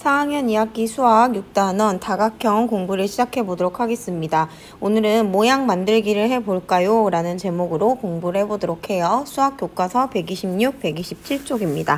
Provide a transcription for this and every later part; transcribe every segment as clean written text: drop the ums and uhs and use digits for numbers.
4학년 2학기 수학 6단원 다각형 공부를 시작해 보도록 하겠습니다. 오늘은 모양 만들기를 해볼까요? 라는 제목으로 공부를 해보도록 해요. 수학 교과서 126, 127쪽입니다.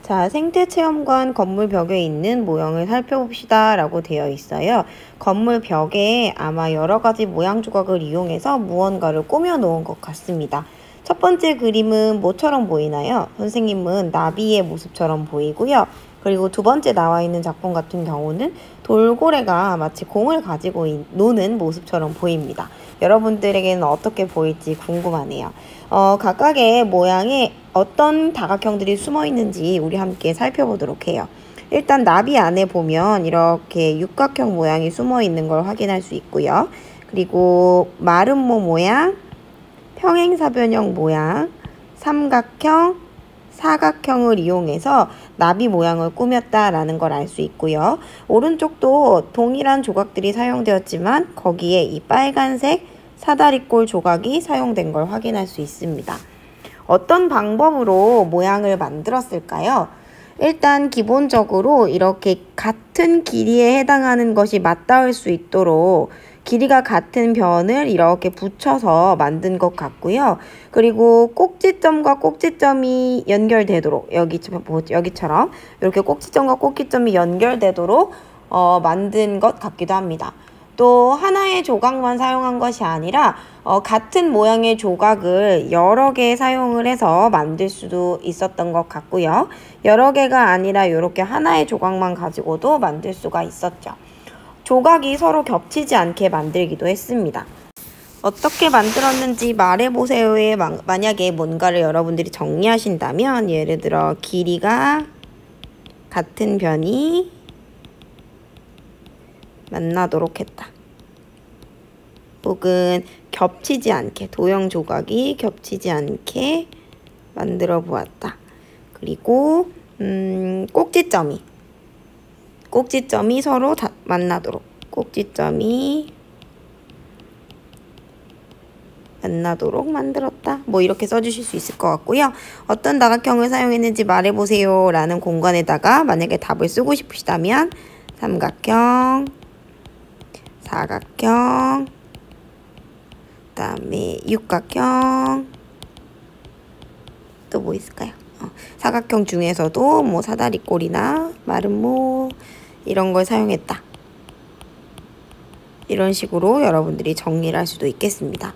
자, 생태체험관 건물 벽에 있는 모형을 살펴봅시다 라고 되어 있어요. 건물 벽에 아마 여러 가지 모양 조각을 이용해서 무언가를 꾸며 놓은 것 같습니다. 첫 번째 그림은 뭐처럼 보이나요? 선생님은 나비의 모습처럼 보이고요. 그리고 두 번째 나와 있는 작품 같은 경우는 돌고래가 마치 공을 가지고 노는 모습처럼 보입니다. 여러분들에게는 어떻게 보일지 궁금하네요. 각각의 모양에 어떤 다각형들이 숨어 있는지 우리 함께 살펴보도록 해요. 일단 나비 안에 보면 이렇게 육각형 모양이 숨어 있는 걸 확인할 수 있고요. 그리고 마름모 모양, 평행사변형 모양, 삼각형, 사각형을 이용해서 나비 모양을 꾸몄다라는 걸 알 수 있고요. 오른쪽도 동일한 조각들이 사용되었지만 거기에 이 빨간색 사다리꼴 조각이 사용된 걸 확인할 수 있습니다. 어떤 방법으로 모양을 만들었을까요? 일단 기본적으로 이렇게 같은 길이에 해당하는 것이 맞닿을 수 있도록 길이가 같은 변을 이렇게 붙여서 만든 것 같고요. 그리고 꼭지점과 꼭지점이 연결되도록 여기처럼 이렇게 꼭지점과 꼭지점이 연결되도록 만든 것 같기도 합니다. 또 하나의 조각만 사용한 것이 아니라 같은 모양의 조각을 여러 개 사용을 해서 만들 수도 있었던 것 같고요. 여러 개가 아니라 이렇게 하나의 조각만 가지고도 만들 수가 있었죠. 조각이 서로 겹치지 않게 만들기도 했습니다. 어떻게 만들었는지 말해보세요에 만약에 뭔가를 여러분들이 정리하신다면 예를 들어 길이가 같은 변이 만나도록 했다. 혹은 겹치지 않게, 도형 조각이 겹치지 않게 만들어 보았다. 그리고 꼭지점이 서로 만나도록, 꼭지점이 만나도록 만들었다. 뭐 이렇게 써주실 수 있을 것 같고요. 어떤 다각형을 사용했는지 말해보세요 라는 공간에다가 만약에 답을 쓰고 싶으시다면 삼각형, 사각형, 그 다음에 육각형, 또 뭐 있을까요? 사각형 중에서도 뭐 사다리꼴이나 마름모 이런 걸 사용했다. 이런 식으로 여러분들이 정리를 할 수도 있겠습니다.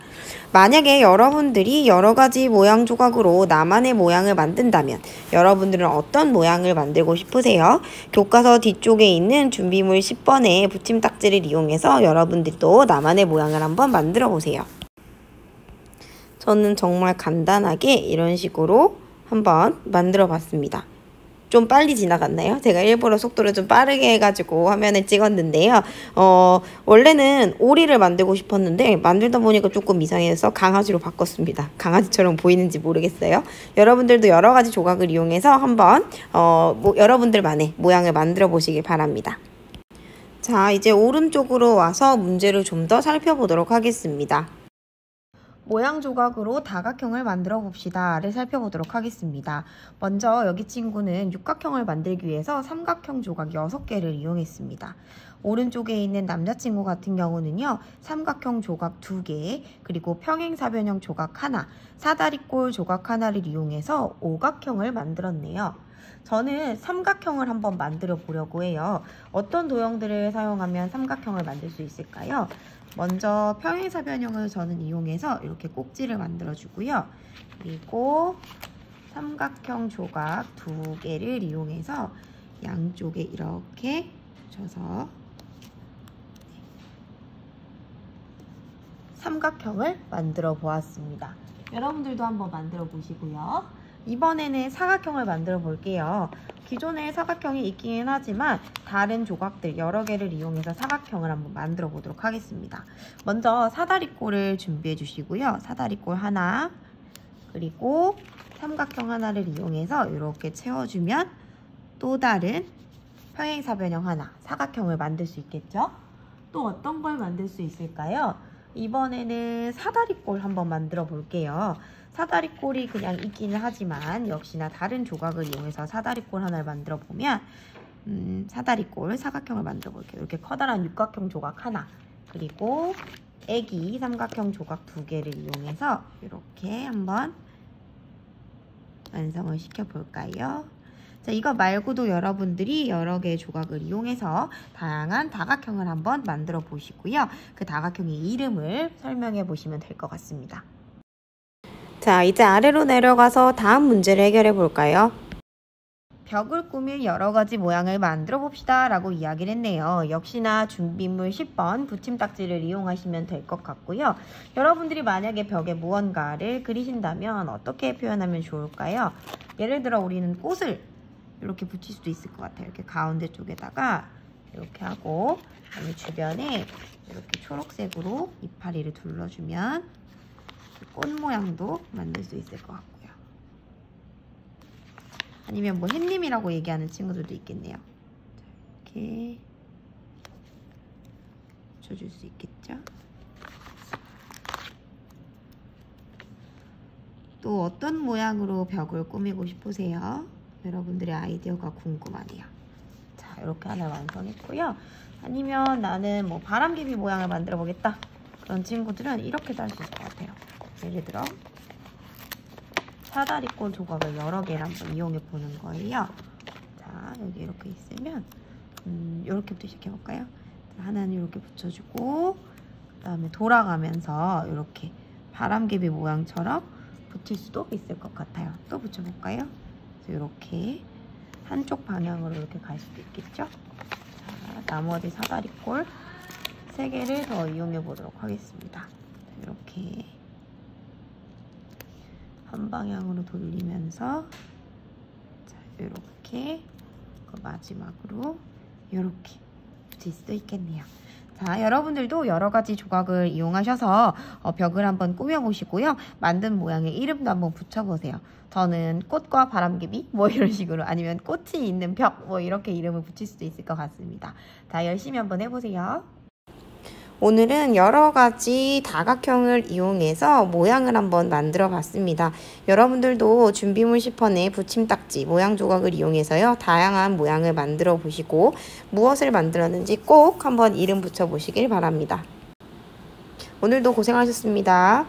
만약에 여러분들이 여러 가지 모양 조각으로 나만의 모양을 만든다면 여러분들은 어떤 모양을 만들고 싶으세요? 교과서 뒤쪽에 있는 준비물 10번의 붙임딱지를 이용해서 여러분들도 나만의 모양을 한번 만들어 보세요. 저는 정말 간단하게 이런 식으로 한번 만들어 봤습니다. 좀 빨리 지나갔나요? 제가 일부러 속도를 좀 빠르게 해가지고 화면을 찍었는데요. 원래는 오리를 만들고 싶었는데 만들다 보니까 조금 이상해서 강아지로 바꿨습니다. 강아지처럼 보이는지 모르겠어요. 여러분들도 여러 가지 조각을 이용해서 한번 여러분들만의 모양을 만들어 보시길 바랍니다. 자, 이제 오른쪽으로 와서 문제를 좀 더 살펴보도록 하겠습니다. 모양 조각으로 다각형을 만들어 봅시다를 살펴보도록 하겠습니다. 먼저 여기 친구는 육각형을 만들기 위해서 삼각형 조각 6개를 이용했습니다. 오른쪽에 있는 남자친구 같은 경우는요. 삼각형 조각 2개, 그리고 평행사변형 조각 하나, 사다리꼴 조각 하나를 이용해서 오각형을 만들었네요. 저는 삼각형을 한번 만들어 보려고 해요. 어떤 도형들을 사용하면 삼각형을 만들 수 있을까요? 먼저 평행사변형을 저는 이용해서 이렇게 꼭지를 만들어 주고요. 그리고 삼각형 조각 2개를 이용해서 양쪽에 이렇게 붙여서 삼각형을 만들어 보았습니다. 여러분들도 한번 만들어 보시고요. 이번에는 사각형을 만들어 볼게요. 기존에 사각형이 있기는 하지만 다른 조각들 여러 개를 이용해서 사각형을 한번 만들어 보도록 하겠습니다. 먼저 사다리꼴을 준비해 주시고요. 사다리꼴 하나, 그리고 삼각형 하나를 이용해서 이렇게 채워주면 또 다른 평행사변형 하나, 사각형을 만들 수 있겠죠? 또 어떤 걸 만들 수 있을까요? 이번에는 사다리꼴 한번 만들어 볼게요. 사다리꼴이 그냥 있기는 하지만 역시나 다른 조각을 이용해서 사다리꼴 하나를 만들어 보면 사다리꼴 사각형을 만들어 볼게요. 이렇게 커다란 육각형 조각 하나, 그리고 애기 삼각형 조각 2개를 이용해서 이렇게 한번 완성을 시켜 볼까요? 자, 이거 말고도 여러분들이 여러 개의 조각을 이용해서 다양한 다각형을 한번 만들어 보시고요. 그 다각형의 이름을 설명해 보시면 될 것 같습니다. 자, 이제 아래로 내려가서 다음 문제를 해결해 볼까요? 벽을 꾸밀 여러 가지 모양을 만들어 봅시다 라고 이야기를 했네요. 역시나 준비물 10번 붙임딱지를 이용하시면 될 것 같고요. 여러분들이 만약에 벽에 무언가를 그리신다면 어떻게 표현하면 좋을까요? 예를 들어 우리는 꽃을 이렇게 붙일 수도 있을 것 같아요. 이렇게 가운데 쪽에다가 이렇게 하고, 그다음에 주변에 이렇게 초록색으로 이파리를 둘러주면 꽃 모양도 만들 수 있을 것 같고요. 아니면 뭐 햇님이라고 얘기하는 친구들도 있겠네요. 이렇게 붙여줄 수 있겠죠. 또 어떤 모양으로 벽을 꾸미고 싶으세요? 여러분들의 아이디어가 궁금하네요. 자, 이렇게 하나 완성했고요. 아니면 나는 뭐 바람개비 모양을 만들어 보겠다, 그런 친구들은 이렇게도 할 수 있을 것 같아요. 예를 들어 사다리꼴 조각을 여러 개를 한번 이용해 보는 거예요. 자, 여기 이렇게 있으면 이렇게부터 시작해 볼까요? 하나는 이렇게 붙여주고, 그 다음에 돌아가면서 이렇게 바람개비 모양처럼 붙일 수도 있을 것 같아요. 또 붙여볼까요? 이렇게 한쪽 방향으로 이렇게 갈 수도 있겠죠? 자, 나머지 사다리꼴 3개를 더 이용해 보도록 하겠습니다. 이렇게 한 방향으로 돌리면서, 자, 이렇게 마지막으로 이렇게 붙일 수도 있겠네요. 자, 여러분들도 여러 가지 조각을 이용하셔서 벽을 한번 꾸며보시고요. 만든 모양의 이름도 한번 붙여보세요. 저는 꽃과 바람개비 뭐 이런 식으로, 아니면 꽃이 있는 벽 뭐 이렇게 이름을 붙일 수도 있을 것 같습니다. 자, 열심히 한번 해보세요. 오늘은 여러 가지 다각형을 이용해서 모양을 한번 만들어 봤습니다. 여러분들도 준비물 10번의 붙임딱지 모양 조각을 이용해서요, 다양한 모양을 만들어 보시고 무엇을 만들었는지 꼭 한번 이름 붙여 보시길 바랍니다. 오늘도 고생하셨습니다.